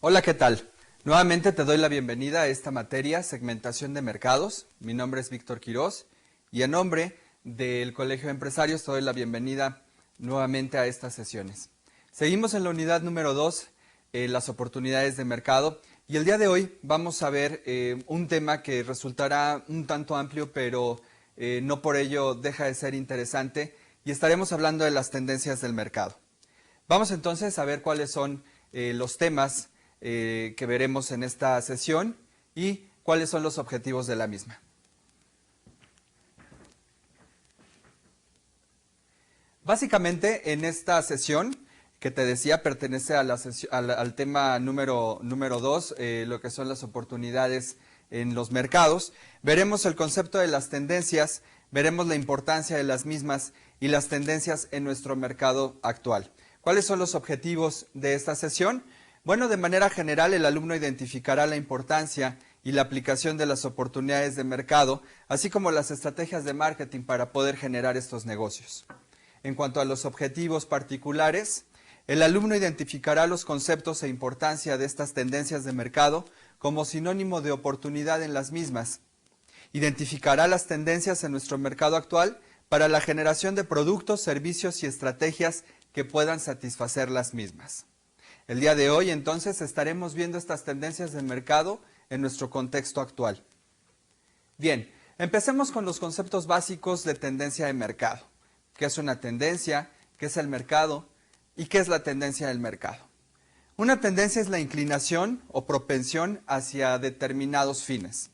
Hola, ¿qué tal? Nuevamente te doy la bienvenida a esta materia, segmentación de mercados. Mi nombre es Víctor Quirós y en nombre del Colegio de Empresarios te doy la bienvenida nuevamente a estas sesiones. Seguimos en la unidad número 2, las oportunidades de mercado, y el día de hoy vamos a ver un tema que resultará un tanto amplio, pero no por ello deja de ser interesante, y estaremos hablando de las tendencias del mercado. Vamos entonces a ver cuáles son los temas que veremos en esta sesión y cuáles son los objetivos de la misma. Básicamente, en esta sesión, que te decía, pertenece a al tema número 2, lo que son las oportunidades en los mercados. Veremos el concepto de las tendencias, veremos la importancia de las mismas y las tendencias en nuestro mercado actual. ¿Cuáles son los objetivos de esta sesión? Bueno, de manera general, el alumno identificará la importancia y la aplicación de las oportunidades de mercado, así como las estrategias de marketing para poder generar estos negocios. En cuanto a los objetivos particulares, el alumno identificará los conceptos e importancia de estas tendencias de mercado como sinónimo de oportunidad en las mismas. Identificará las tendencias en nuestro mercado actual para la generación de productos, servicios y estrategias que puedan satisfacer las mismas. El día de hoy, entonces, estaremos viendo estas tendencias de mercado en nuestro contexto actual. Bien, empecemos con los conceptos básicos de tendencia de mercado. ¿Qué es una tendencia? ¿Qué es el mercado? ¿Y qué es la tendencia del mercado? Una tendencia es la inclinación o propensión hacia determinados fines.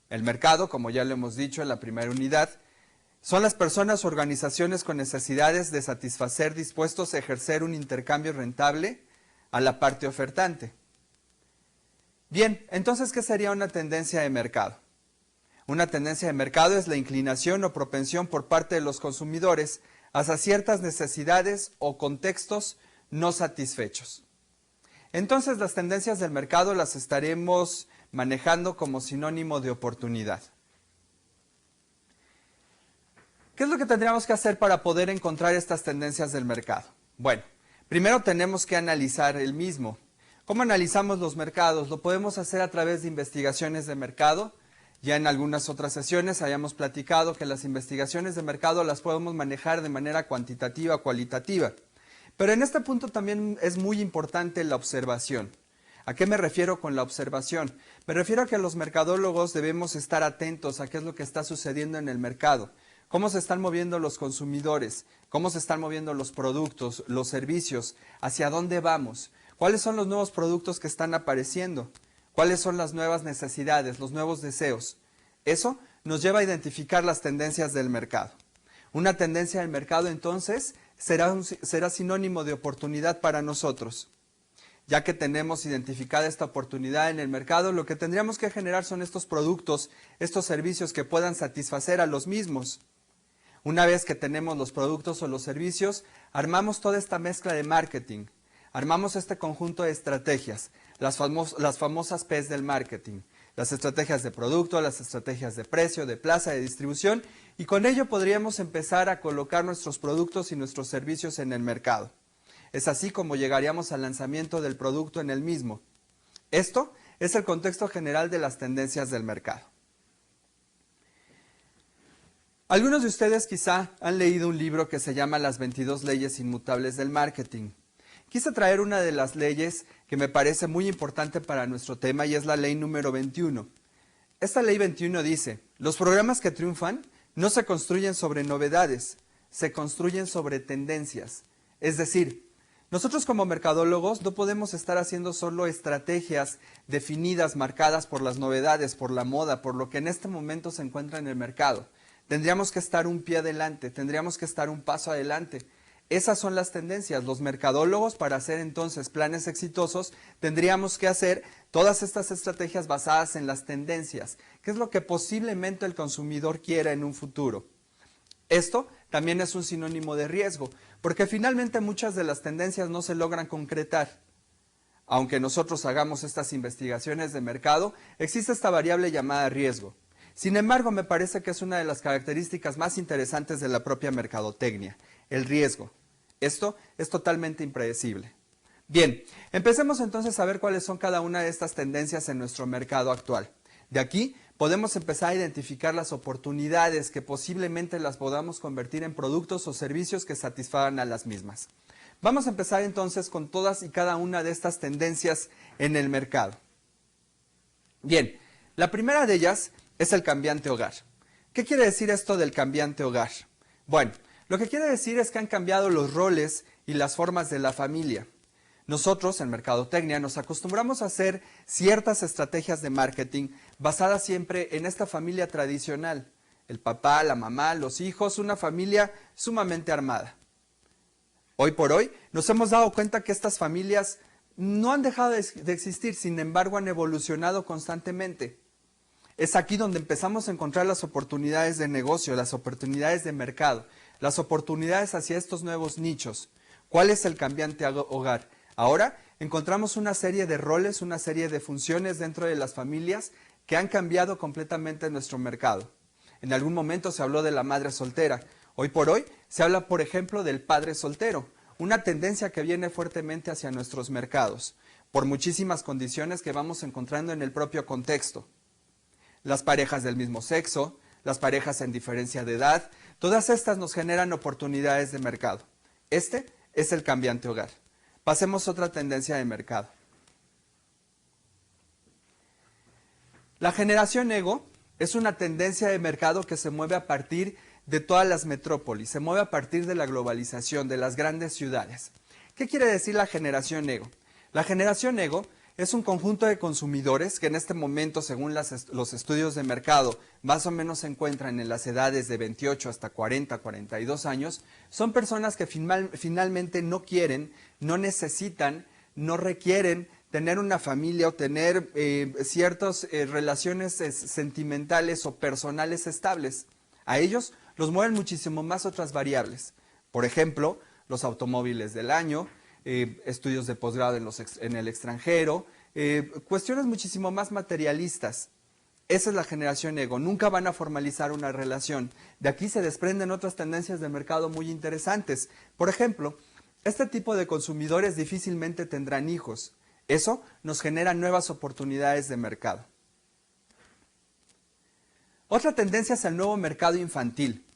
El mercado, como ya lo hemos dicho en la primera unidad, son las personas o organizaciones con necesidades de satisfacer dispuestos a ejercer un intercambio rentable a la parte ofertante. Bien, entonces, ¿qué sería una tendencia de mercado? Una tendencia de mercado es la inclinación o propensión por parte de los consumidores hacia ciertas necesidades o contextos no satisfechos. Entonces, las tendencias del mercado las estaremos manejando como sinónimo de oportunidad. ¿Qué es lo que tendríamos que hacer para poder encontrar estas tendencias del mercado? Bueno, primero tenemos que analizar el mismo. ¿Cómo analizamos los mercados? Lo podemos hacer a través de investigaciones de mercado. Ya en algunas otras sesiones habíamos platicado que las investigaciones de mercado las podemos manejar de manera cuantitativa o cualitativa. Pero en este punto también es muy importante la observación. ¿A qué me refiero con la observación? Me refiero a que los mercadólogos debemos estar atentos a qué es lo que está sucediendo en el mercado. Cómo se están moviendo los consumidores, cómo se están moviendo los productos, los servicios, hacia dónde vamos, cuáles son los nuevos productos que están apareciendo, cuáles son las nuevas necesidades, los nuevos deseos. Eso nos lleva a identificar las tendencias del mercado. Una tendencia del mercado, entonces, será sinónimo de oportunidad para nosotros. Ya que tenemos identificada esta oportunidad en el mercado, lo que tendríamos que generar son estos productos, estos servicios que puedan satisfacer a los mismos. Una vez que tenemos los productos o los servicios, armamos toda esta mezcla de marketing, armamos este conjunto de estrategias, las famosas P's del marketing, las estrategias de producto, las estrategias de precio, de plaza, de distribución, y con ello podríamos empezar a colocar nuestros productos y nuestros servicios en el mercado. Es así como llegaríamos al lanzamiento del producto en el mismo. Esto es el contexto general de las tendencias del mercado. Algunos de ustedes quizá han leído un libro que se llama Las 22 leyes inmutables del marketing. Quise traer una de las leyes que me parece muy importante para nuestro tema y es la ley número 21. Esta ley 21 dice, los programas que triunfan no se construyen sobre novedades, se construyen sobre tendencias. Es decir, nosotros como mercadólogos no podemos estar haciendo solo estrategias definidas, marcadas por las novedades, por la moda, por lo que en este momento se encuentra en el mercado. Tendríamos que estar un pie adelante, tendríamos que estar un paso adelante. Esas son las tendencias. Los mercadólogos, para hacer entonces planes exitosos, tendríamos que hacer todas estas estrategias basadas en las tendencias, que es lo que posiblemente el consumidor quiera en un futuro. Esto también es un sinónimo de riesgo, porque finalmente muchas de las tendencias no se logran concretar. Aunque nosotros hagamos estas investigaciones de mercado, existe esta variable llamada riesgo. Sin embargo, me parece que es una de las características más interesantes de la propia mercadotecnia, el riesgo. Esto es totalmente impredecible. Bien, empecemos entonces a ver cuáles son cada una de estas tendencias en nuestro mercado actual. De aquí podemos empezar a identificar las oportunidades que posiblemente las podamos convertir en productos o servicios que satisfagan a las mismas. Vamos a empezar entonces con todas y cada una de estas tendencias en el mercado. Bien, la primera de ellas es el cambiante hogar. ¿Qué quiere decir esto del cambiante hogar? Bueno, lo que quiere decir es que han cambiado los roles y las formas de la familia. Nosotros, en Mercadotecnia, nos acostumbramos a hacer ciertas estrategias de marketing basadas siempre en esta familia tradicional. El papá, la mamá, los hijos, una familia sumamente armada. Hoy por hoy nos hemos dado cuenta que estas familias no han dejado de existir, sin embargo han evolucionado constantemente. Es aquí donde empezamos a encontrar las oportunidades de negocio, las oportunidades de mercado, las oportunidades hacia estos nuevos nichos. ¿Cuál es el cambiante hogar? Ahora encontramos una serie de roles, una serie de funciones dentro de las familias que han cambiado completamente nuestro mercado. En algún momento se habló de la madre soltera. Hoy por hoy se habla, por ejemplo, del padre soltero, una tendencia que viene fuertemente hacia nuestros mercados, por muchísimas condiciones que vamos encontrando en el propio contexto. Las parejas del mismo sexo, las parejas en diferencia de edad, todas estas nos generan oportunidades de mercado. Este es el cambiante hogar. Pasemos a otra tendencia de mercado. La generación ego es una tendencia de mercado que se mueve a partir de todas las metrópolis, se mueve a partir de la globalización, de las grandes ciudades. ¿Qué quiere decir la generación ego? La generación ego es un conjunto de consumidores que en este momento, según los estudios de mercado, más o menos se encuentran en las edades de 28 hasta 40, 42 años. Son personas que finalmente no quieren, no necesitan, no requieren tener una familia o tener ciertas relaciones sentimentales o personales estables. A ellos los mueven muchísimo más otras variables. Por ejemplo, los automóviles del año, estudios de posgrado en el extranjero, cuestiones muchísimo más materialistas. Esa es la generación ego, nunca van a formalizar una relación. De aquí se desprenden otras tendencias de mercado muy interesantes. Por ejemplo, este tipo de consumidores difícilmente tendrán hijos. Eso nos genera nuevas oportunidades de mercado. Otra tendencia es el nuevo mercado infantil.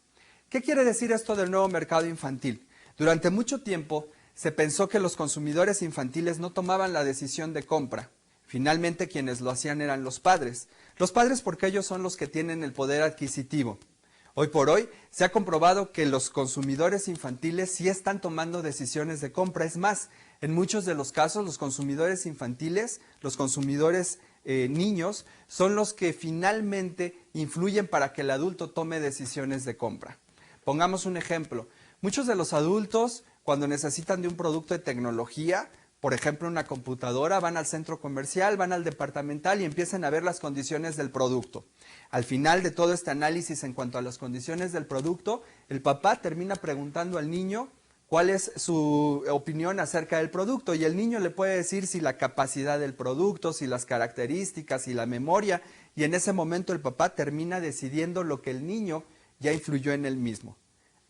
¿Qué quiere decir esto del nuevo mercado infantil? Durante mucho tiempo se pensó que los consumidores infantiles no tomaban la decisión de compra. Finalmente quienes lo hacían eran los padres. Los padres porque ellos son los que tienen el poder adquisitivo. Hoy por hoy se ha comprobado que los consumidores infantiles sí están tomando decisiones de compra. Es más, en muchos de los casos los consumidores infantiles, los consumidores niños, son los que finalmente influyen para que el adulto tome decisiones de compra. Pongamos un ejemplo. Muchos de los adultos, cuando necesitan de un producto de tecnología, por ejemplo una computadora, van al centro comercial, van al departamental y empiezan a ver las condiciones del producto. Al final de todo este análisis en cuanto a las condiciones del producto, el papá termina preguntando al niño cuál es su opinión acerca del producto y el niño le puede decir si la capacidad del producto, si las características, si la memoria, y en ese momento el papá termina decidiendo lo que el niño ya influyó en él mismo.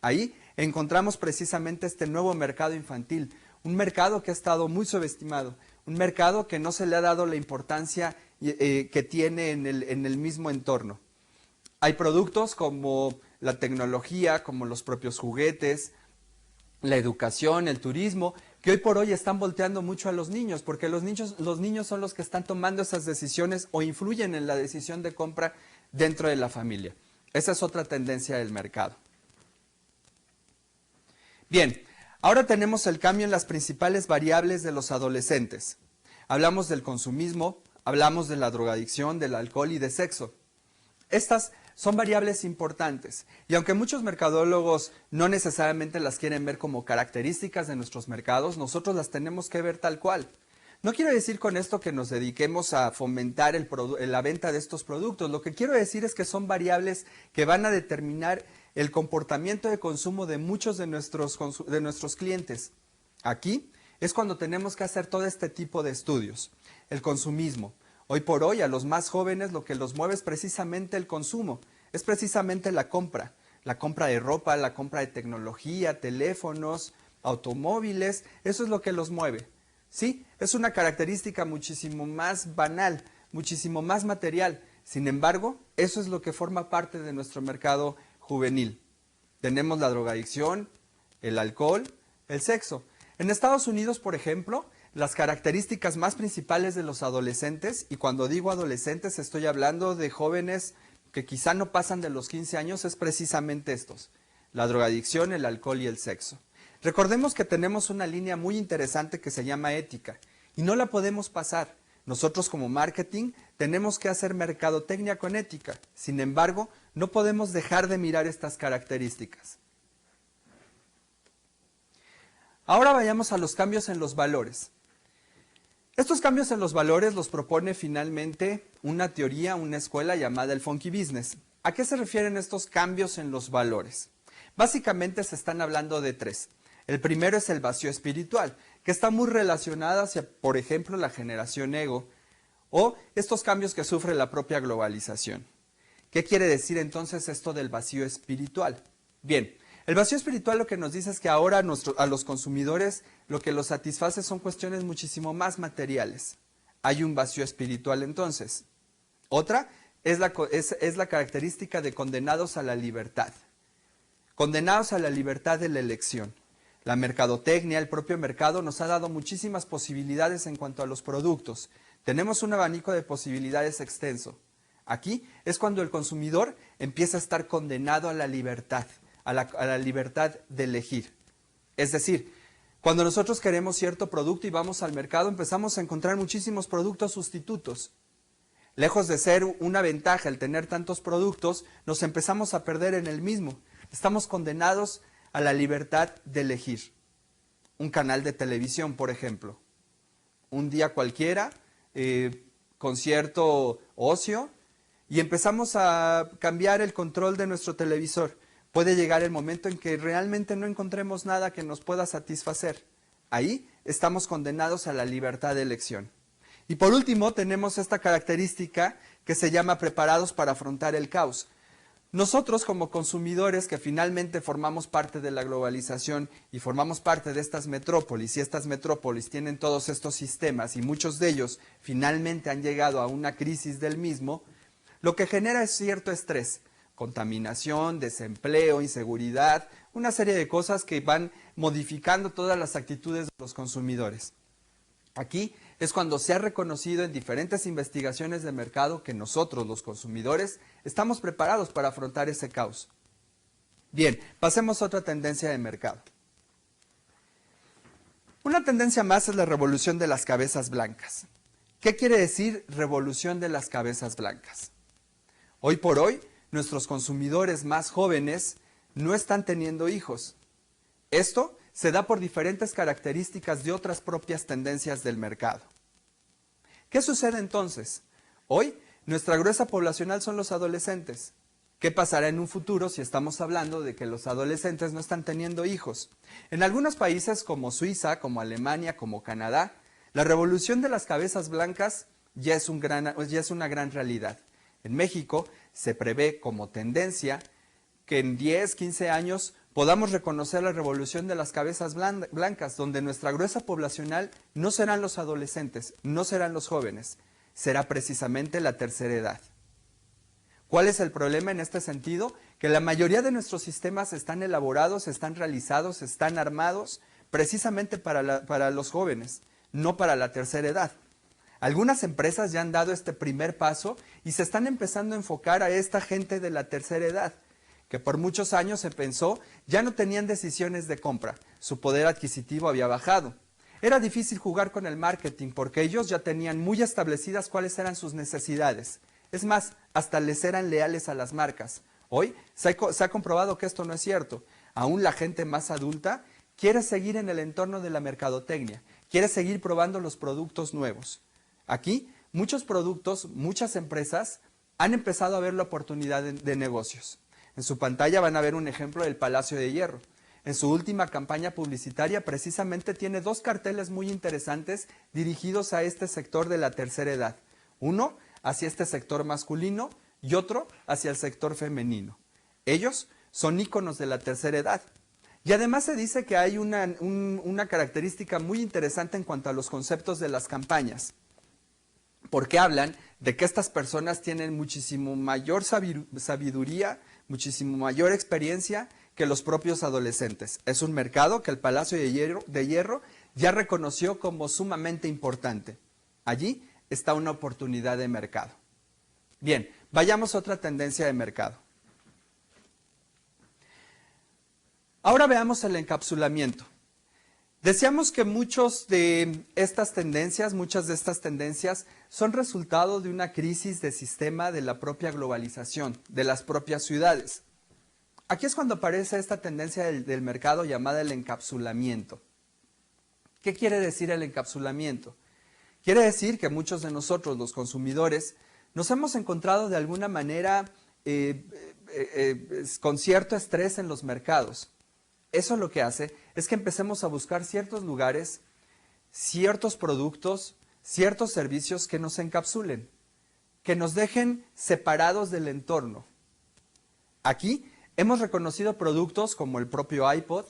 Ahí encontramos precisamente este nuevo mercado infantil, un mercado que ha estado muy subestimado, un mercado que no se le ha dado la importancia que tiene en el mismo entorno. Hay productos como la tecnología, como los propios juguetes, la educación, el turismo, que hoy por hoy están volteando mucho a los niños, porque los niños son los que están tomando esas decisiones o influyen en la decisión de compra dentro de la familia. Esa es otra tendencia del mercado. Bien, ahora tenemos el cambio en las principales variables de los adolescentes. Hablamos del consumismo, hablamos de la drogadicción, del alcohol y de sexo. Estas son variables importantes y aunque muchos mercadólogos no necesariamente las quieren ver como características de nuestros mercados, nosotros las tenemos que ver tal cual. No quiero decir con esto que nos dediquemos a fomentar la venta de estos productos. Lo que quiero decir es que son variables que van a determinar el comportamiento de consumo de muchos de nuestros clientes. Aquí es cuando tenemos que hacer todo este tipo de estudios. El consumismo. Hoy por hoy a los más jóvenes lo que los mueve es precisamente el consumo, es precisamente la compra de ropa, la compra de tecnología, teléfonos, automóviles, eso es lo que los mueve. Sí, es una característica muchísimo más banal, muchísimo más material. Sin embargo, eso es lo que forma parte de nuestro mercado juvenil. Tenemos la drogadicción, el alcohol, el sexo. En Estados Unidos, por ejemplo, las características más principales de los adolescentes, y cuando digo adolescentes estoy hablando de jóvenes que quizá no pasan de los 15 años, es precisamente estos: la drogadicción, el alcohol y el sexo. Recordemos que tenemos una línea muy interesante que se llama ética y no la podemos pasar. Nosotros como marketing tenemos que hacer mercadotecnia con ética. Sin embargo, no podemos dejar de mirar estas características. Ahora vayamos a los cambios en los valores. Estos cambios en los valores los propone finalmente una teoría, una escuela llamada el Funky Business. ¿A qué se refieren estos cambios en los valores? Básicamente se están hablando de tres. El primero es el vacío espiritual, que está muy relacionado hacia, por ejemplo, la generación ego o estos cambios que sufre la propia globalización. ¿Qué quiere decir entonces esto del vacío espiritual? Bien, el vacío espiritual lo que nos dice es que ahora a los consumidores lo que los satisface son cuestiones muchísimo más materiales. Hay un vacío espiritual entonces. Otra es la característica de condenados a la libertad. Condenados a la libertad de la elección. La mercadotecnia, el propio mercado, nos ha dado muchísimas posibilidades en cuanto a los productos. Tenemos un abanico de posibilidades extenso. Aquí es cuando el consumidor empieza a estar condenado a la libertad, a la libertad de elegir. Es decir, cuando nosotros queremos cierto producto y vamos al mercado, empezamos a encontrar muchísimos productos sustitutos. Lejos de ser una ventaja el tener tantos productos, nos empezamos a perder en el mismo. Estamos condenados a la libertad de elegir. Un canal de televisión, por ejemplo. Un día cualquiera, con cierto ocio, y empezamos a cambiar el control de nuestro televisor. Puede llegar el momento en que realmente no encontremos nada que nos pueda satisfacer. Ahí estamos condenados a la libertad de elección. Y por último, tenemos esta característica que se llama preparados para afrontar el caos. Nosotros como consumidores que finalmente formamos parte de la globalización y formamos parte de estas metrópolis, y estas metrópolis tienen todos estos sistemas y muchos de ellos finalmente han llegado a una crisis del mismo, lo que genera es cierto estrés, contaminación, desempleo, inseguridad, una serie de cosas que van modificando todas las actitudes de los consumidores. Aquí es cuando se ha reconocido en diferentes investigaciones de mercado que nosotros, los consumidores, estamos preparados para afrontar ese caos. Bien, pasemos a otra tendencia de mercado. Una tendencia más es la revolución de las cabezas blancas. ¿Qué quiere decir revolución de las cabezas blancas? Hoy por hoy, nuestros consumidores más jóvenes no están teniendo hijos. Esto se da por diferentes características de otras propias tendencias del mercado. ¿Qué sucede entonces? Hoy, nuestra gruesa poblacional son los adolescentes. ¿Qué pasará en un futuro si estamos hablando de que los adolescentes no están teniendo hijos? En algunos países como Suiza, como Alemania, como Canadá, la revolución de las cabezas blancas ya es una gran realidad. En México se prevé como tendencia que en 10, 15 años podamos reconocer la revolución de las cabezas blancas, donde nuestra gruesa poblacional no serán los adolescentes, no serán los jóvenes, será precisamente la tercera edad. ¿Cuál es el problema en este sentido? Que la mayoría de nuestros sistemas están elaborados, están realizados, están armados precisamente para los jóvenes, no para la tercera edad. Algunas empresas ya han dado este primer paso y se están empezando a enfocar a esta gente de la tercera edad, que por muchos años se pensó ya no tenían decisiones de compra, su poder adquisitivo había bajado. Era difícil jugar con el marketing porque ellos ya tenían muy establecidas cuáles eran sus necesidades. Es más, hasta les eran leales a las marcas. Hoy se ha comprobado que esto no es cierto. Aún la gente más adulta quiere seguir en el entorno de la mercadotecnia, quiere seguir probando los productos nuevos. Aquí, muchos productos, muchas empresas han empezado a ver la oportunidad de negocios. En su pantalla van a ver un ejemplo del Palacio de Hierro. En su última campaña publicitaria precisamente tiene dos carteles muy interesantes dirigidos a este sector de la tercera edad. Uno hacia este sector masculino y otro hacia el sector femenino. Ellos son íconos de la tercera edad. Y además se dice que hay una característica muy interesante en cuanto a los conceptos de las campañas, porque hablan de que estas personas tienen muchísimo mayor sabiduría, muchísimo mayor experiencia que los propios adolescentes. Es un mercado que el Palacio de Hierro ya reconoció como sumamente importante. Allí está una oportunidad de mercado. Bien, vayamos a otra tendencia de mercado. Ahora veamos el encapsulamiento. Decíamos que muchas de estas tendencias son resultado de una crisis de sistema de la propia globalización, de las propias ciudades. Aquí es cuando aparece esta tendencia del mercado llamada el encapsulamiento. ¿Qué quiere decir el encapsulamiento? Quiere decir que muchos de nosotros, los consumidores, nos hemos encontrado de alguna manera con cierto estrés en los mercados. Eso lo que hace es que empecemos a buscar ciertos lugares, ciertos productos, ciertos servicios que nos encapsulen, que nos dejen separados del entorno. Aquí hemos reconocido productos como el propio iPod,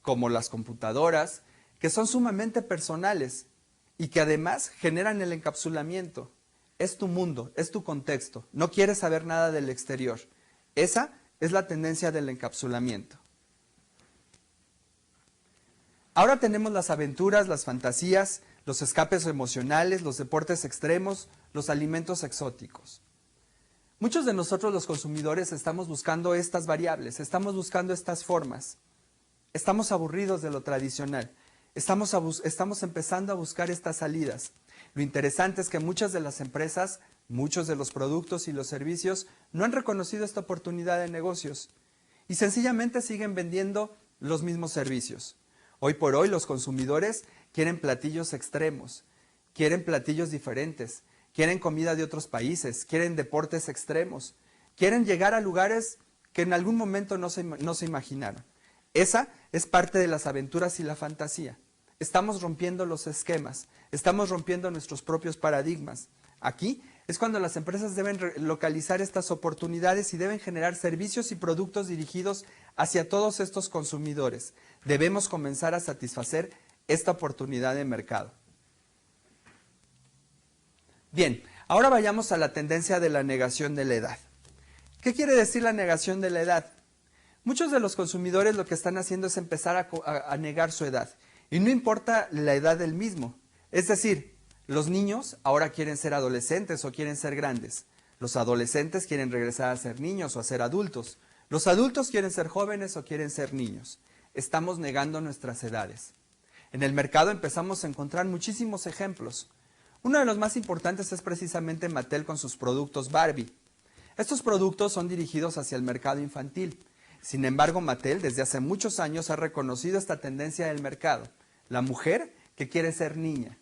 como las computadoras, que son sumamente personales y que además generan el encapsulamiento. Es tu mundo, es tu contexto, no quieres saber nada del exterior. Esa es la tendencia del encapsulamiento. Ahora tenemos las aventuras, las fantasías, los escapes emocionales, los deportes extremos, los alimentos exóticos. Muchos de nosotros los consumidores estamos buscando estas variables, estamos buscando estas formas. Estamos aburridos de lo tradicional, estamos empezando a buscar estas salidas. Lo interesante es que muchas de las empresas, muchos de los productos y los servicios no han reconocido esta oportunidad de negocios y sencillamente siguen vendiendo los mismos servicios. Hoy por hoy los consumidores quieren platillos extremos, quieren platillos diferentes, quieren comida de otros países, quieren deportes extremos, quieren llegar a lugares que en algún momento no se imaginaron. Esa es parte de las aventuras y la fantasía. Estamos rompiendo los esquemas, estamos rompiendo nuestros propios paradigmas. Aquí es cuando las empresas deben localizar estas oportunidades y deben generar servicios y productos dirigidos hacia todos estos consumidores. Debemos comenzar a satisfacer esta oportunidad de mercado. Bien, ahora vayamos a la tendencia de la negación de la edad. ¿Qué quiere decir la negación de la edad? Muchos de los consumidores lo que están haciendo es empezar a negar su edad. Y no importa la edad del mismo. Es decir, los niños ahora quieren ser adolescentes o quieren ser grandes. Los adolescentes quieren regresar a ser niños o a ser adultos. Los adultos quieren ser jóvenes o quieren ser niños. Estamos negando nuestras edades. En el mercado empezamos a encontrar muchísimos ejemplos. Uno de los más importantes es precisamente Mattel con sus productos Barbie. Estos productos son dirigidos hacia el mercado infantil. Sin embargo, Mattel desde hace muchos años ha reconocido esta tendencia del mercado. La mujer que quiere ser niña.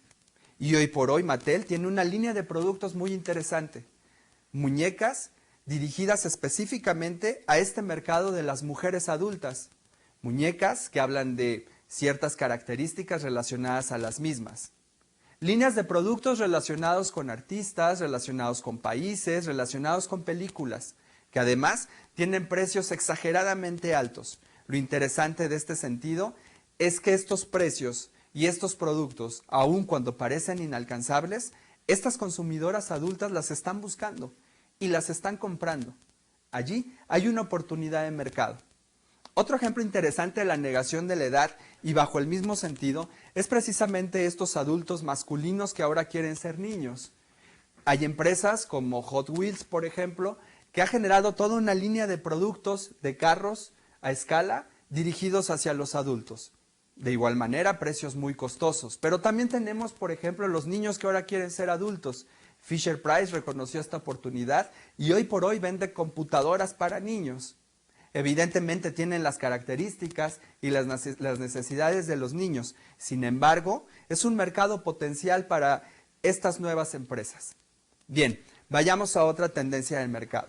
Y hoy por hoy Mattel tiene una línea de productos muy interesante. Muñecas dirigidas específicamente a este mercado de las mujeres adultas. Muñecas que hablan de ciertas características relacionadas a las mismas. Líneas de productos relacionados con artistas, relacionados con países, relacionados con películas, que además tienen precios exageradamente altos. Lo interesante de este sentido es que estos precios y estos productos, aun cuando parecen inalcanzables, estas consumidoras adultas las están buscando y las están comprando. Allí hay una oportunidad de mercado. Otro ejemplo interesante de la negación de la edad y bajo el mismo sentido es precisamente estos adultos masculinos que ahora quieren ser niños. Hay empresas como Hot Wheels, por ejemplo, que ha generado toda una línea de productos de carros a escala dirigidos hacia los adultos. De igual manera, precios muy costosos. Pero también tenemos, por ejemplo, los niños que ahora quieren ser adultos. Fisher Price reconoció esta oportunidad y hoy por hoy vende computadoras para niños. Evidentemente tienen las características y las necesidades de los niños. Sin embargo, es un mercado potencial para estas nuevas empresas. Bien, vayamos a otra tendencia del mercado.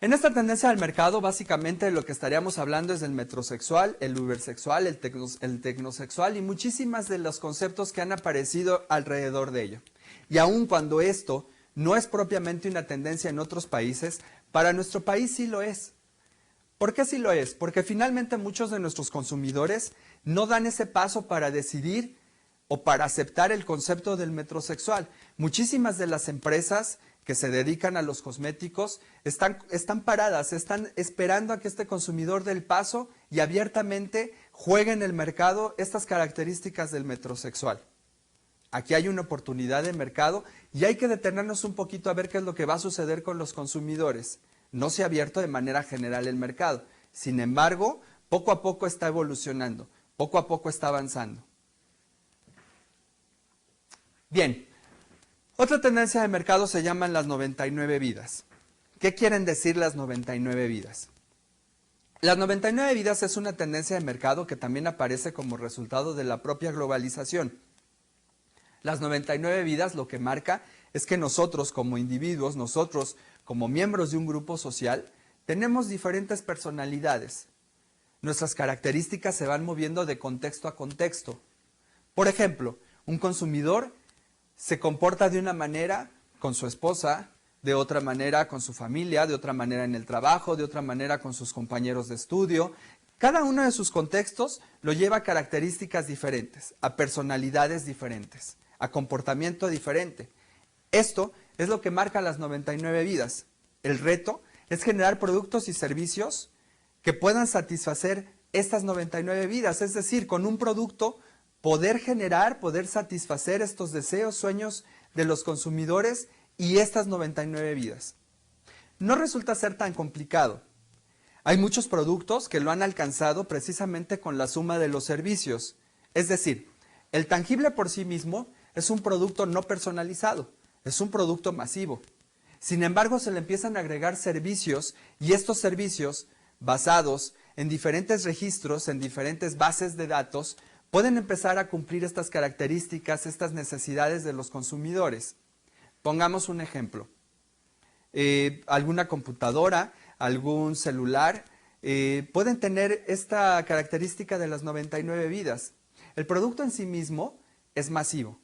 En esta tendencia del mercado, básicamente lo que estaríamos hablando es del metrosexual, el ubersexual, el tecnosexual y muchísimas de los conceptos que han aparecido alrededor de ello. Y aun cuando esto no es propiamente una tendencia en otros países, para nuestro país sí lo es. ¿Por qué sí lo es? Porque finalmente muchos de nuestros consumidores no dan ese paso para decidir o para aceptar el concepto del metrosexual. Muchísimas de las empresas que se dedican a los cosméticos están paradas, están esperando a que este consumidor dé el paso y abiertamente juegue en el mercado estas características del metrosexual. Aquí hay una oportunidad de mercado y hay que detenernos un poquito a ver qué es lo que va a suceder con los consumidores. No se ha abierto de manera general el mercado. Sin embargo, poco a poco está evolucionando, poco a poco está avanzando. Bien, otra tendencia de mercado se llaman las 99 vidas. ¿Qué quieren decir las 99 vidas? Las 99 vidas es una tendencia de mercado que también aparece como resultado de la propia globalización. Las 99 vidas lo que marca es que nosotros como individuos, nosotros como miembros de un grupo social, tenemos diferentes personalidades. Nuestras características se van moviendo de contexto a contexto. Por ejemplo, un consumidor se comporta de una manera con su esposa, de otra manera con su familia, de otra manera en el trabajo, de otra manera con sus compañeros de estudio. Cada uno de sus contextos lo lleva a características diferentes, a personalidades diferentes, a comportamiento diferente. Esto es lo que marca las 99 vidas. El reto es generar productos y servicios que puedan satisfacer estas 99 vidas, es decir, con un producto poder generar, poder satisfacer estos deseos, sueños de los consumidores y estas 99 vidas. No resulta ser tan complicado. Hay muchos productos que lo han alcanzado precisamente con la suma de los servicios. Es decir, el tangible por sí mismo es un producto no personalizado, es un producto masivo. Sin embargo, se le empiezan a agregar servicios y estos servicios, basados en diferentes registros, en diferentes bases de datos, pueden empezar a cumplir estas características, estas necesidades de los consumidores. Pongamos un ejemplo. Alguna computadora, algún celular, pueden tener esta característica de las 99 vidas. El producto en sí mismo es masivo.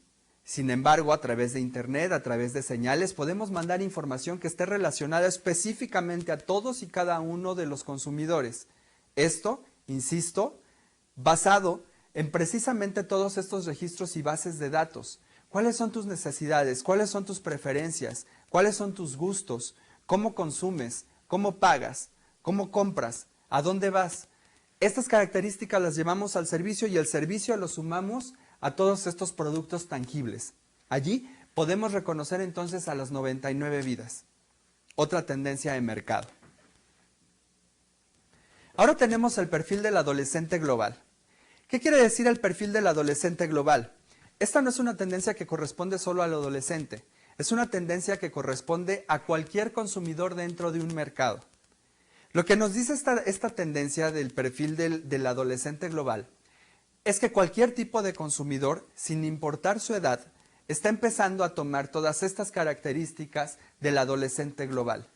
Sin embargo, a través de Internet, a través de señales, podemos mandar información que esté relacionada específicamente a todos y cada uno de los consumidores. Esto, insisto, basado en precisamente todos estos registros y bases de datos. ¿Cuáles son tus necesidades? ¿Cuáles son tus preferencias? ¿Cuáles son tus gustos? ¿Cómo consumes? ¿Cómo pagas? ¿Cómo compras? ¿A dónde vas? Estas características las llevamos al servicio y el servicio lo sumamos a todos estos productos tangibles. Allí podemos reconocer entonces a las 99 vidas. Otra tendencia de mercado. Ahora tenemos el perfil del adolescente global. ¿Qué quiere decir el perfil del adolescente global? Esta no es una tendencia que corresponde solo al adolescente, es una tendencia que corresponde a cualquier consumidor dentro de un mercado. Lo que nos dice esta tendencia del perfil del adolescente global es que cualquier tipo de consumidor, sin importar su edad, está empezando a tomar todas estas características del adolescente global.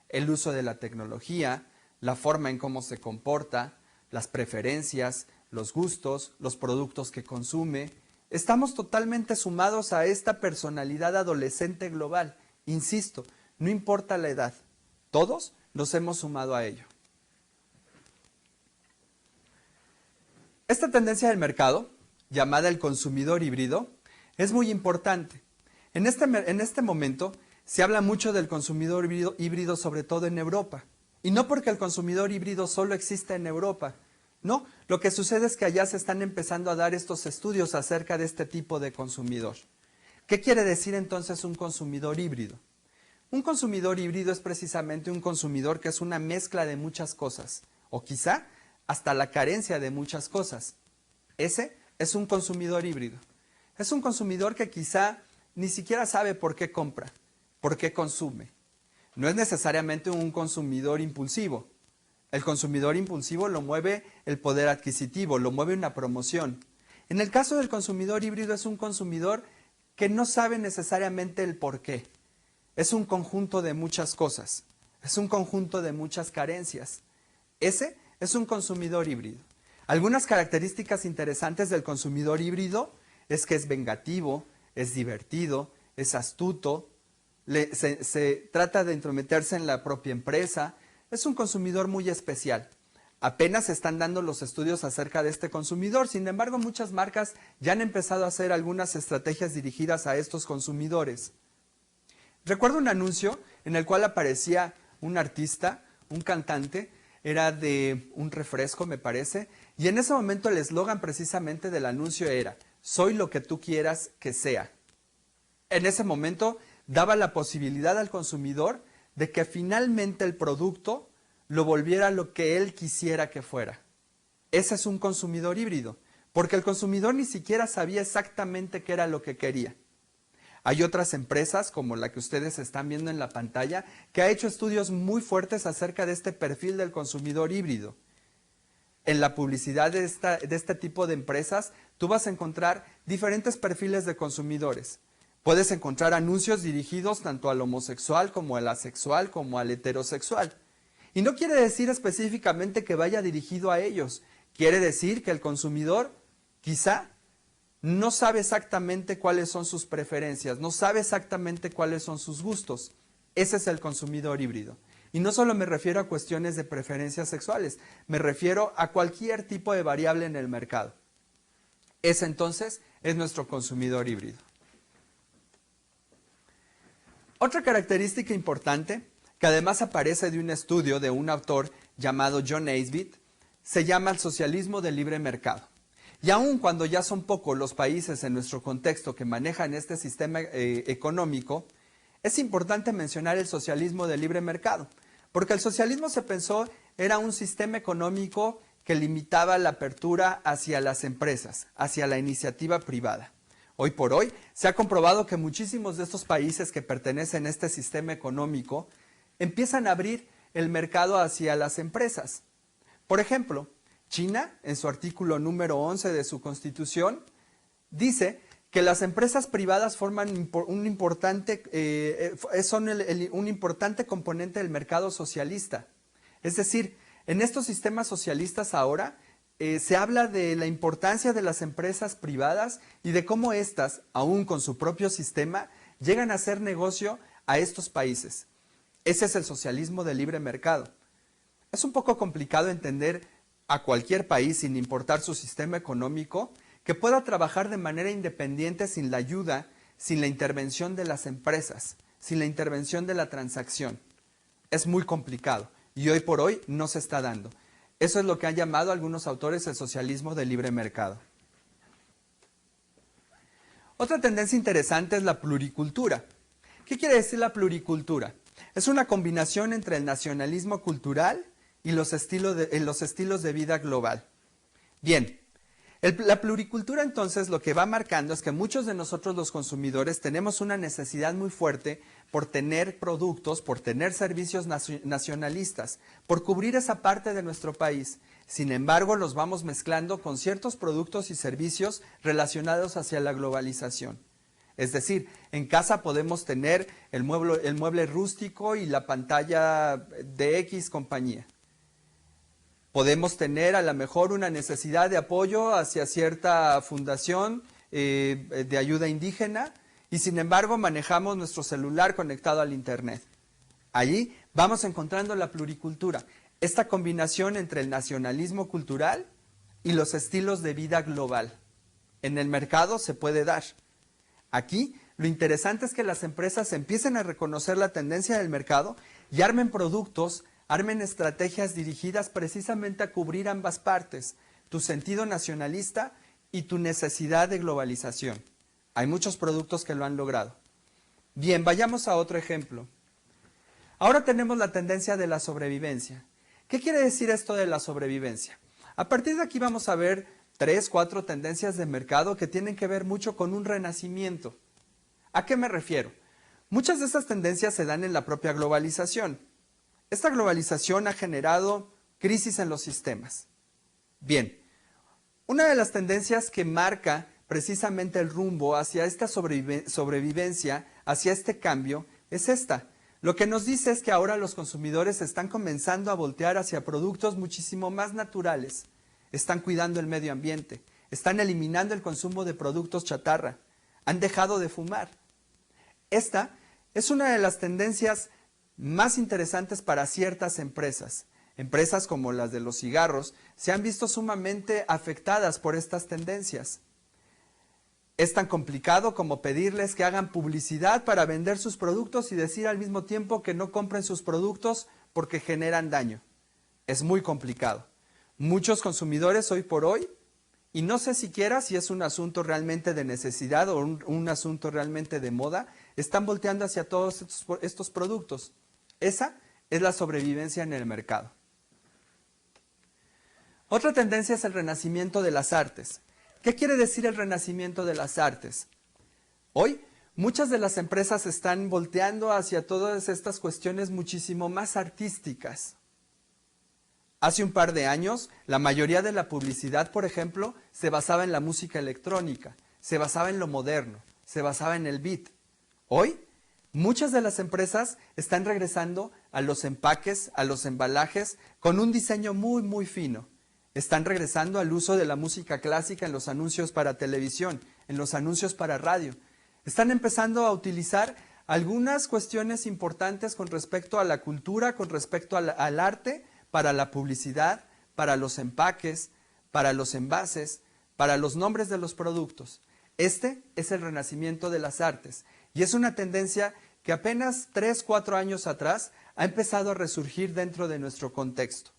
El uso de la tecnología, la forma en cómo se comporta, las preferencias, los gustos, los productos que consume. Estamos totalmente sumados a esta personalidad adolescente global. Insisto, no importa la edad, todos nos hemos sumado a ello. Esta tendencia del mercado, llamada el consumidor híbrido, es muy importante. En este momento se habla mucho del consumidor híbrido, sobre todo en Europa. Y no porque el consumidor híbrido solo exista en Europa. No, lo que sucede es que allá se están empezando a dar estos estudios acerca de este tipo de consumidor. ¿Qué quiere decir entonces un consumidor híbrido? Un consumidor híbrido es precisamente un consumidor que es una mezcla de muchas cosas, o quizá hasta la carencia de muchas cosas. Ese es un consumidor híbrido. Es un consumidor que quizá ni siquiera sabe por qué compra, por qué consume. No es necesariamente un consumidor impulsivo. El consumidor impulsivo lo mueve el poder adquisitivo, lo mueve una promoción. En el caso del consumidor híbrido es un consumidor que no sabe necesariamente el por qué. Es un conjunto de muchas cosas, es un conjunto de muchas carencias. Ese es un consumidor híbrido. Algunas características interesantes del consumidor híbrido es que es vengativo, es divertido, es astuto, se trata de entrometerse en la propia empresa. es un consumidor muy especial. Apenas se están dando los estudios acerca de este consumidor, sin embargo muchas marcas ya han empezado a hacer algunas estrategias dirigidas a estos consumidores. Recuerdo un anuncio en el cual aparecía un artista, un cantante, era de un refresco me parece, y en ese momento el eslogan precisamente del anuncio era: soy lo que tú quieras que sea. En ese momento daba la posibilidad al consumidor de que finalmente el producto lo volviera lo que él quisiera que fuera. Ese es un consumidor híbrido, porque el consumidor ni siquiera sabía exactamente qué era lo que quería. Hay otras empresas, como la que ustedes están viendo en la pantalla, que ha hecho estudios muy fuertes acerca de este perfil del consumidor híbrido. En la publicidad de este tipo de empresas, tú vas a encontrar diferentes perfiles de consumidores. Puedes encontrar anuncios dirigidos tanto al homosexual como al asexual como al heterosexual. Y no quiere decir específicamente que vaya dirigido a ellos. Quiere decir que el consumidor quizá no sabe exactamente cuáles son sus preferencias, no sabe exactamente cuáles son sus gustos. Ese es el consumidor híbrido. Y no solo me refiero a cuestiones de preferencias sexuales, me refiero a cualquier tipo de variable en el mercado. Ese entonces es nuestro consumidor híbrido. Otra característica importante, que además aparece de un estudio de un autor llamado John Naisbitt, se llama el socialismo del libre mercado. Y aun cuando ya son pocos los países en nuestro contexto que manejan este sistema económico, es importante mencionar el socialismo del libre mercado, porque el socialismo se pensó era un sistema económico que limitaba la apertura hacia las empresas, hacia la iniciativa privada. Hoy por hoy se ha comprobado que muchísimos de estos países que pertenecen a este sistema económico empiezan a abrir el mercado hacia las empresas. Por ejemplo, China, en su artículo número 11 de su Constitución, dice que las empresas privadas forman un importante componente del mercado socialista. Es decir, en estos sistemas socialistas ahora se habla de la importancia de las empresas privadas y de cómo éstas, aún con su propio sistema, llegan a hacer negocio a estos países. Ese es el socialismo del libre mercado. Es un poco complicado entender a cualquier país, sin importar su sistema económico, que pueda trabajar de manera independiente sin la ayuda, sin la intervención de las empresas, sin la intervención de la transacción. Es muy complicado y hoy por hoy no se está dando. Eso es lo que han llamado algunos autores el socialismo del libre mercado. Otra tendencia interesante es la pluricultura. ¿Qué quiere decir la pluricultura? Es una combinación entre el nacionalismo cultural y los estilos de vida global. Bien, la pluricultura entonces lo que va marcando es que muchos de nosotros los consumidores tenemos una necesidad muy fuerte por tener productos, por tener servicios nacionalistas, por cubrir esa parte de nuestro país. Sin embargo, los vamos mezclando con ciertos productos y servicios relacionados hacia la globalización. Es decir, en casa podemos tener el mueble rústico y la pantalla de X compañía. Podemos tener a lo mejor una necesidad de apoyo hacia cierta fundación de ayuda indígena y sin embargo manejamos nuestro celular conectado al internet. Allí vamos encontrando la pluricultura, esta combinación entre el nacionalismo cultural y los estilos de vida global. En el mercado se puede dar. Aquí lo interesante es que las empresas empiecen a reconocer la tendencia del mercado y armen productos, armen estrategias dirigidas precisamente a cubrir ambas partes, tu sentido nacionalista y tu necesidad de globalización. Hay muchos productos que lo han logrado. Bien, vayamos a otro ejemplo. Ahora tenemos la tendencia de la sobrevivencia. ¿Qué quiere decir esto de la sobrevivencia? A partir de aquí vamos a ver 3, 4 tendencias de mercado que tienen que ver mucho con un renacimiento. ¿A qué me refiero? Muchas de estas tendencias se dan en la propia globalización. Esta globalización ha generado crisis en los sistemas. Bien, una de las tendencias que marca precisamente el rumbo hacia esta sobrevivencia, hacia este cambio, es esta. Lo que nos dice es que ahora los consumidores están comenzando a voltear hacia productos muchísimo más naturales. Están cuidando el medio ambiente, están eliminando el consumo de productos chatarra, han dejado de fumar. Esta es una de las tendencias más interesantes para ciertas empresas. Empresas como las de los cigarros se han visto sumamente afectadas por estas tendencias. Es tan complicado como pedirles que hagan publicidad para vender sus productos y decir al mismo tiempo que no compren sus productos porque generan daño. Es muy complicado. Muchos consumidores hoy por hoy, y no sé siquiera si es un asunto realmente de necesidad o un asunto realmente de moda, están volteando hacia todos estos productos. Esa es la sobrevivencia en el mercado. Otra tendencia es el renacimiento de las artes. ¿Qué quiere decir el renacimiento de las artes? Hoy, muchas de las empresas están volteando hacia todas estas cuestiones muchísimo más artísticas. Hace un par de años, la mayoría de la publicidad, por ejemplo, se basaba en la música electrónica, se basaba en lo moderno, se basaba en el beat. Hoy, muchas de las empresas están regresando a los empaques, a los embalajes, con un diseño muy fino. Están regresando al uso de la música clásica en los anuncios para televisión, en los anuncios para radio. Están empezando a utilizar algunas cuestiones importantes con respecto a la cultura, con respecto al arte, para la publicidad, para los empaques, para los envases, para los nombres de los productos. Este es el renacimiento de las artes y es una tendencia que apenas 3-4 años atrás ha empezado a resurgir dentro de nuestro contexto.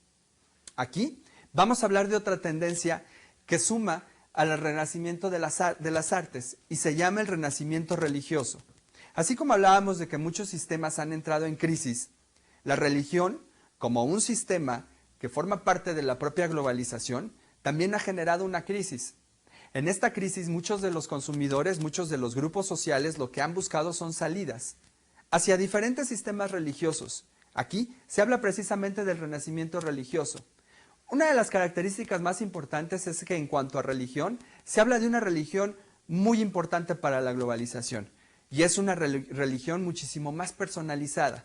Aquí vamos a hablar de otra tendencia que suma al renacimiento de las artes y se llama el renacimiento religioso. Así como hablábamos de que muchos sistemas han entrado en crisis, la religión, como un sistema que forma parte de la propia globalización, también ha generado una crisis. En esta crisis muchos de los consumidores, muchos de los grupos sociales lo que han buscado son salidas hacia diferentes sistemas religiosos. Aquí se habla precisamente del renacimiento religioso. Una de las características más importantes es que en cuanto a religión, se habla de una religión muy importante para la globalización y es una religión muchísimo más personalizada,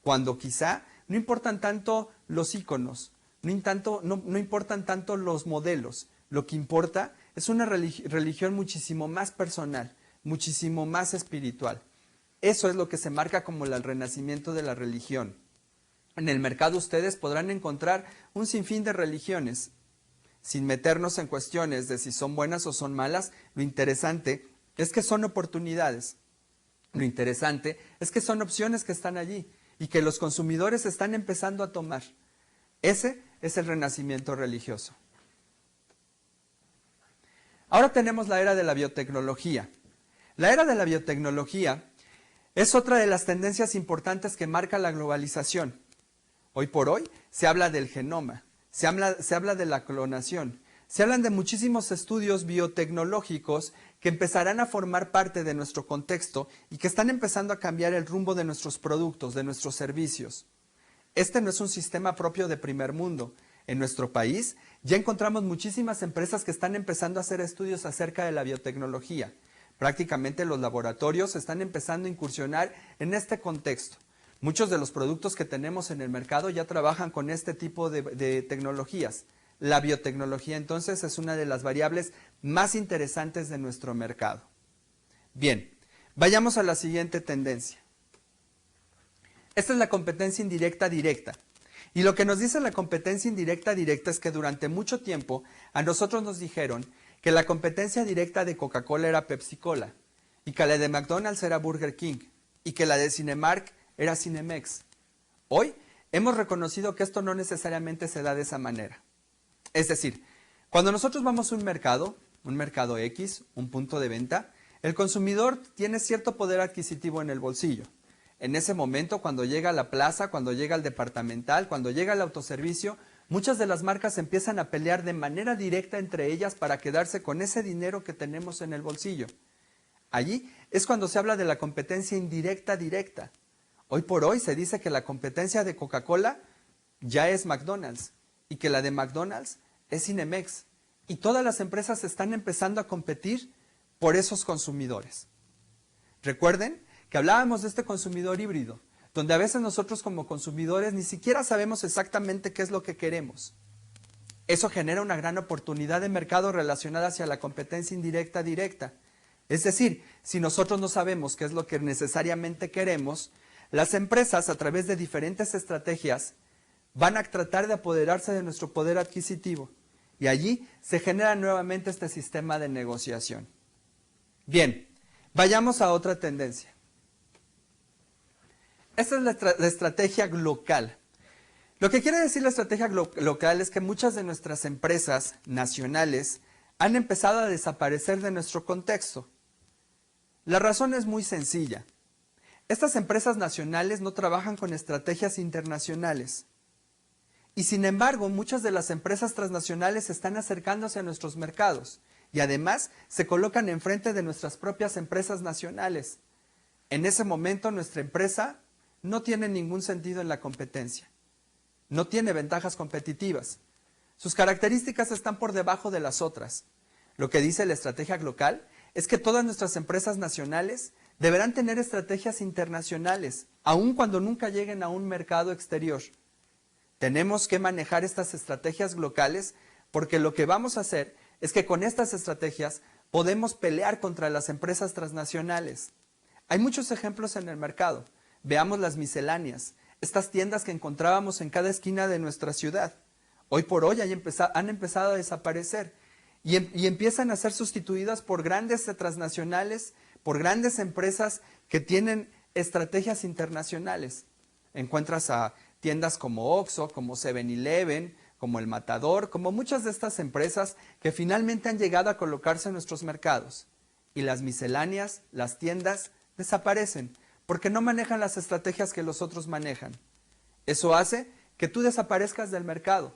cuando quizá no importan tanto los íconos, no importan tanto los modelos. Lo que importa es una religión muchísimo más personal, muchísimo más espiritual. Eso es lo que se marca como el renacimiento de la religión. En el mercado ustedes podrán encontrar un sinfín de religiones. Sin meternos en cuestiones de si son buenas o son malas, lo interesante es que son oportunidades. Lo interesante es que son opciones que están allí y que los consumidores están empezando a tomar. Ese es el renacimiento religioso. Ahora tenemos la era de la biotecnología. La era de la biotecnología es otra de las tendencias importantes que marca la globalización. Hoy por hoy se habla del genoma, se habla de la clonación, se hablan de muchísimos estudios biotecnológicos que empezarán a formar parte de nuestro contexto y que están empezando a cambiar el rumbo de nuestros productos, de nuestros servicios. Este no es un sistema propio de primer mundo. En nuestro país ya encontramos muchísimas empresas que están empezando a hacer estudios acerca de la biotecnología. Prácticamente los laboratorios están empezando a incursionar en este contexto. Muchos de los productos que tenemos en el mercado ya trabajan con este tipo de tecnologías. La biotecnología entonces es una de las variables más interesantes de nuestro mercado. Bien, vayamos a la siguiente tendencia. Esta es la competencia indirecta directa. Y lo que nos dice la competencia indirecta directa es que durante mucho tiempo a nosotros nos dijeron que la competencia directa de Coca-Cola era Pepsi-Cola y que la de McDonald's era Burger King y que la de Cinemark era Cinemex. Hoy hemos reconocido que esto no necesariamente se da de esa manera. Es decir, cuando nosotros vamos a un mercado X, un punto de venta, el consumidor tiene cierto poder adquisitivo en el bolsillo. En ese momento, cuando llega a la plaza, cuando llega al departamental, cuando llega al autoservicio, muchas de las marcas empiezan a pelear de manera directa entre ellas para quedarse con ese dinero que tenemos en el bolsillo. Allí es cuando se habla de la competencia indirecta directa. Hoy por hoy se dice que la competencia de Coca-Cola ya es McDonald's y que la de McDonald's es Cinemex. Y todas las empresas están empezando a competir por esos consumidores. Recuerden que hablábamos de este consumidor híbrido, donde a veces nosotros como consumidores ni siquiera sabemos exactamente qué es lo que queremos. Eso genera una gran oportunidad de mercado relacionada hacia la competencia indirecta directa. Es decir, si nosotros no sabemos qué es lo que necesariamente queremos, Las empresas, a través de diferentes estrategias, van a tratar de apoderarse de nuestro poder adquisitivo y allí se genera nuevamente este sistema de negociación. Bien, vayamos a otra tendencia. Esta es la estrategia local. Lo que quiere decir la estrategia local es que muchas de nuestras empresas nacionales han empezado a desaparecer de nuestro contexto. La razón es muy sencilla. Estas empresas nacionales no trabajan con estrategias internacionales. Y sin embargo, muchas de las empresas transnacionales están acercándose a nuestros mercados y además se colocan enfrente de nuestras propias empresas nacionales. En ese momento nuestra empresa no tiene ningún sentido en la competencia. No tiene ventajas competitivas. Sus características están por debajo de las otras. Lo que dice la estrategia local es que todas nuestras empresas nacionales deberán tener estrategias internacionales, aun cuando nunca lleguen a un mercado exterior. Tenemos que manejar estas estrategias locales porque lo que vamos a hacer es que con estas estrategias podemos pelear contra las empresas transnacionales. Hay muchos ejemplos en el mercado. Veamos las misceláneas, estas tiendas que encontrábamos en cada esquina de nuestra ciudad. Hoy por hoy han empezado a desaparecer y empiezan a ser sustituidas por grandes transnacionales, por grandes empresas que tienen estrategias internacionales. Encuentras a tiendas como Oxxo, como 7-Eleven, como El Matador, como muchas de estas empresas que finalmente han llegado a colocarse en nuestros mercados. Y las misceláneas, las tiendas, desaparecen porque no manejan las estrategias que los otros manejan. Eso hace que tú desaparezcas del mercado.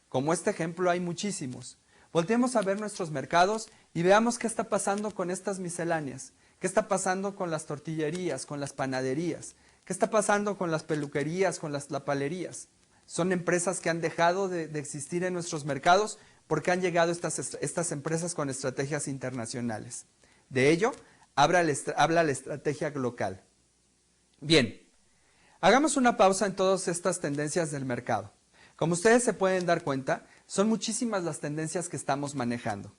Como este ejemplo hay muchísimos. Volteemos a ver nuestros mercados y veamos qué está pasando con estas misceláneas, qué está pasando con las tortillerías, con las panaderías, qué está pasando con las peluquerías, con las lapalerías. Son empresas que han dejado de existir en nuestros mercados porque han llegado estas empresas con estrategias internacionales. De ello habla la estrategia local. Bien, hagamos una pausa en todas estas tendencias del mercado. Como ustedes se pueden dar cuenta, son muchísimas las tendencias que estamos manejando.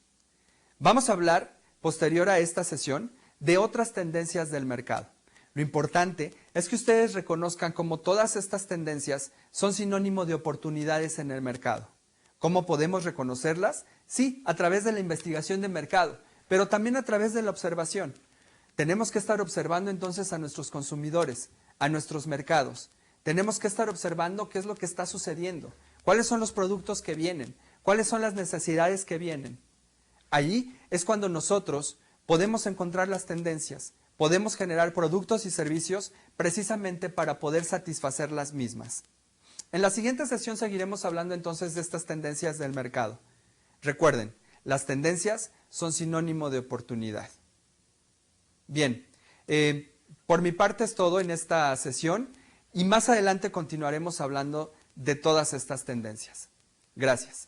Vamos a hablar, posterior a esta sesión, de otras tendencias del mercado. Lo importante es que ustedes reconozcan cómo todas estas tendencias son sinónimo de oportunidades en el mercado. ¿Cómo podemos reconocerlas? Sí, a través de la investigación de mercado, pero también a través de la observación. Tenemos que estar observando entonces a nuestros consumidores, a nuestros mercados. Tenemos que estar observando qué es lo que está sucediendo, cuáles son los productos que vienen, cuáles son las necesidades que vienen. Allí es cuando nosotros podemos encontrar las tendencias, podemos generar productos y servicios precisamente para poder satisfacer las mismas. En la siguiente sesión seguiremos hablando entonces de estas tendencias del mercado. Recuerden, las tendencias son sinónimo de oportunidad. Bien, por mi parte es todo en esta sesión y más adelante continuaremos hablando de todas estas tendencias. Gracias.